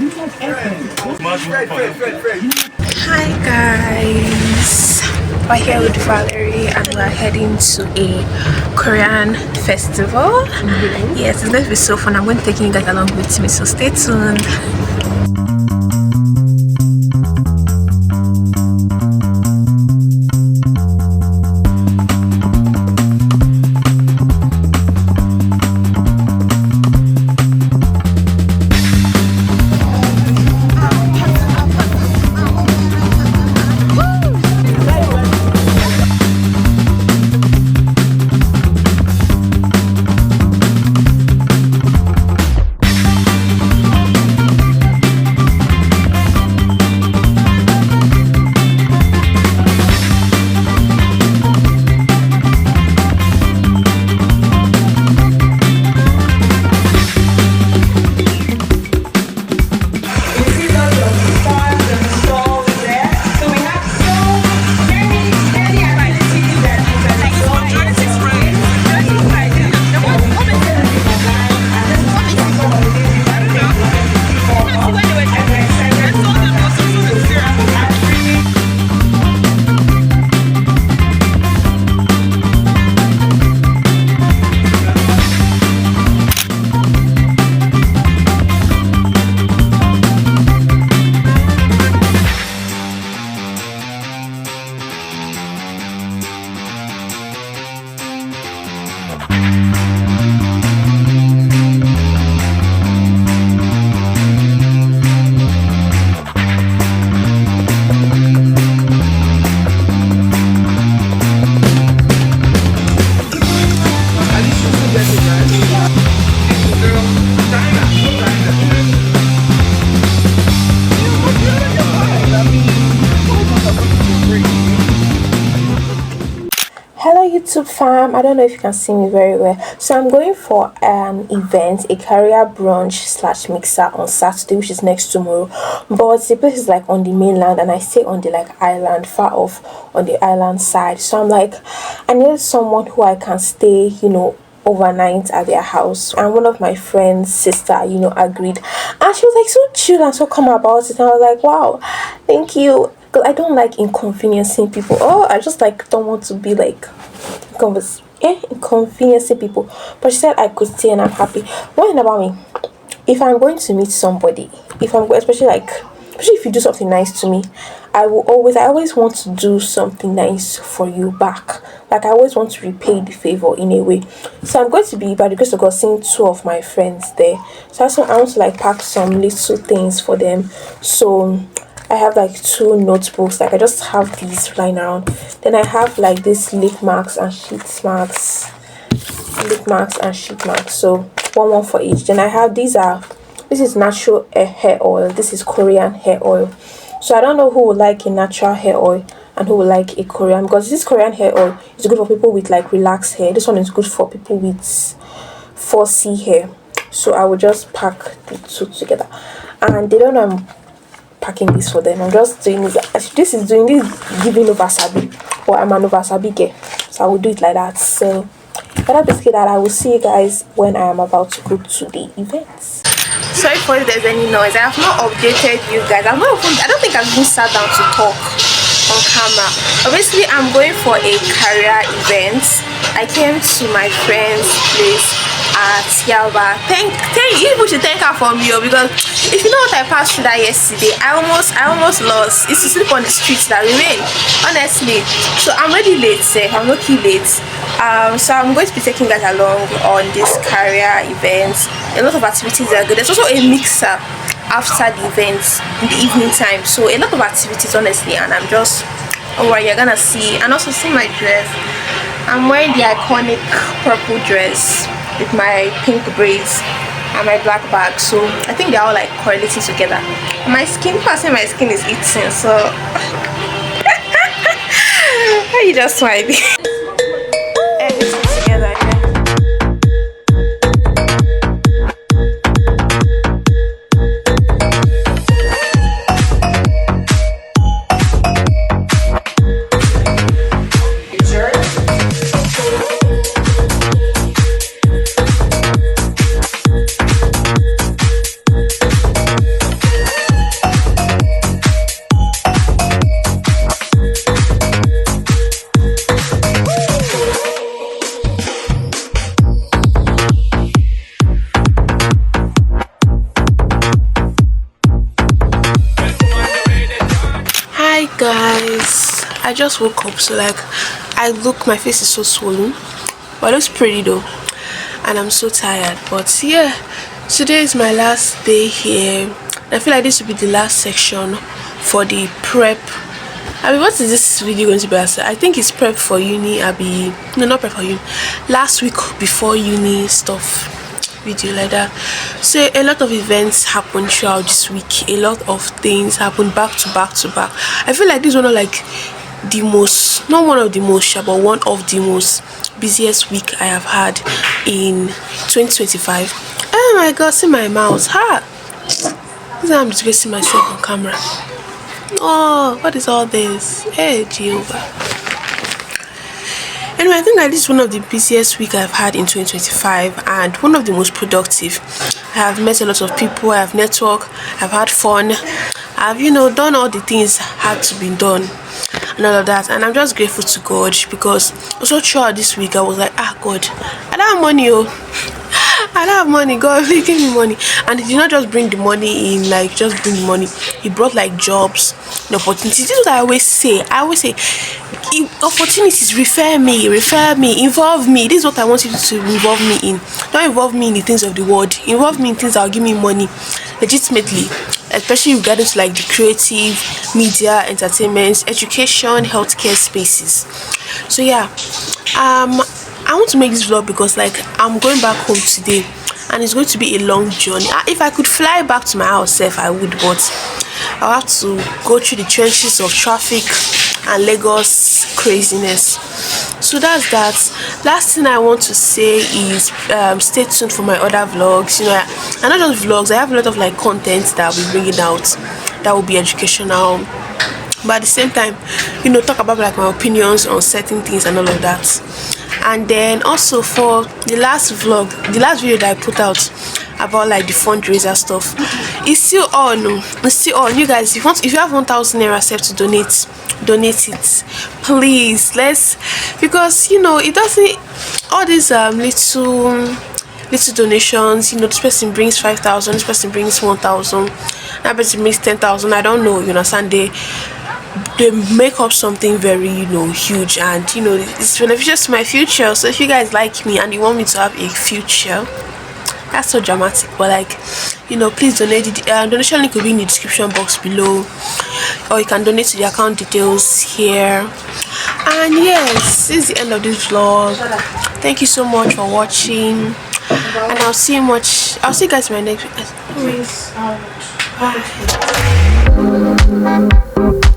Hi guys, we're here with Valerie and we're heading to a Korean festival. Yes, it's going to be so fun. I'm going to take you guys along with me, so stay tuned. Hello YouTube fam, I don't know if you can see me very well. So I'm going for an event, a career brunch slash mixer on Saturday, which is next tomorrow. But the place is like on the mainland and I stay on the like island, far off on the island side. So I'm like, I needed someone who I can stay, overnight at their house. And one of my friends' sister, agreed. And she was like so chill and so calm about it. And I was like, wow, thank you. Because I don't like inconveniencing people. Oh, I just like don't want to be like inconveniencing people. But she said I could stay and I'm happy. One thing about me, if I'm going to meet somebody, especially if you do something nice to me, I always want to do something nice for you back. Like I always want to repay the favor in a way. So I'm going to be, by the grace of God, seeing two of my friends there. So I want to like pack some little things for them. So I have like two notebooks. Like I just have these lying around. Then I have like this lip marks and sheet marks. So one for each. Then I have this is natural hair oil. This is Korean hair oil. So I don't know who would like a natural hair oil and who would like a Korean, because this Korean hair oil is good for people with like relaxed hair. This one is good for people with 4C hair. So I will just pack the two together. And they don't know I'm packing this for them. I'm just doing this is giving over sabi, or I'm an over sabi girl. So I will do it like that. So that's basically that. I will see you guys when I am about to go to the events. Sorry for if there's any noise. I have not updated you guys. I don't think I've even sat down to talk on camera. Obviously, I'm going for a career event. I came to my friend's place at Yalba. Thank you. You should thank her for me, because if you know what I passed through that yesterday, I almost lost. It's to sleep on the streets that remain, honestly. So I'm already late, I'm lucky late. So I'm going to be taking guys along on this career event. A lot of activities are good. There's also a mixer after the event in the evening time. So a lot of activities, honestly, and I'm just alright. You're gonna see, and also see my dress. I'm wearing the iconic purple dress with my pink braids and my black bag. So I think they're all like correlating together. My skin, people are saying my skin is eating. So how you just smiling? I just woke up, so like my face is so swollen, but it looks pretty though, and I'm so tired. But yeah, today is my last day here. I feel like this will be the last section for the prep. I mean, what is this video going to be? I think it's prep for uni. No, not prep for uni. Last week before uni stuff video like that. So a lot of events happened throughout this week. A lot of things happened back to back to back. I feel like this one of like the most, not one of the most, but one of the most busiest week I have had in 2025. Oh my god, see my mouth. Ha! This is how I'm disgracing myself on camera. Oh, what is all this? Hey, Jehovah. Anyway, I think that this is one of the busiest week I've had in 2025 and one of the most productive. I have met a lot of people, I have networked, I've had fun, I've, done all the things had to be done and all of that. And I'm just grateful to God, because also throughout this week I was like, God, I don't have money, I don't have money. God, please give me money. And he did not just bring the money in, like just bring the money. He brought like jobs and opportunities. This is what I always say. Opportunities, refer me, involve me. This is what I want you to involve me in. Don't involve me in the things of the world. Involve me in things that will give me money legitimately, especially regarding to like the creative, media, entertainment, education, healthcare spaces. So yeah, I want to make this vlog because like I'm going back home today and it's going to be a long journey. If I could fly back to my house I would, but I'll have to go through the trenches of traffic and Lagos craziness. So that's that. Last thing I want to say is stay tuned for my other vlogs. And not just vlogs, I have a lot of like content that I'll be bringing out that will be educational, but at the same time, talk about like my opinions on certain things and all of that. And then also for the last video that I put out about like the fundraiser stuff, it's still on. You guys, if you have 1,000 naira set to donate it, please. Because it doesn't, all these little donations, this person brings 5,000, this person brings 1,000, that person brings 10,000, I don't know, understand, they make up something very huge, and it's beneficial to my future. So if you guys like me and you want me to have a future, that's so dramatic, but like please donate. The donation link will be in the description box below, or you can donate to the account details here. And yes, this is the end of this vlog. Thank you so much for watching, and I'll see you guys in my next video. Bye.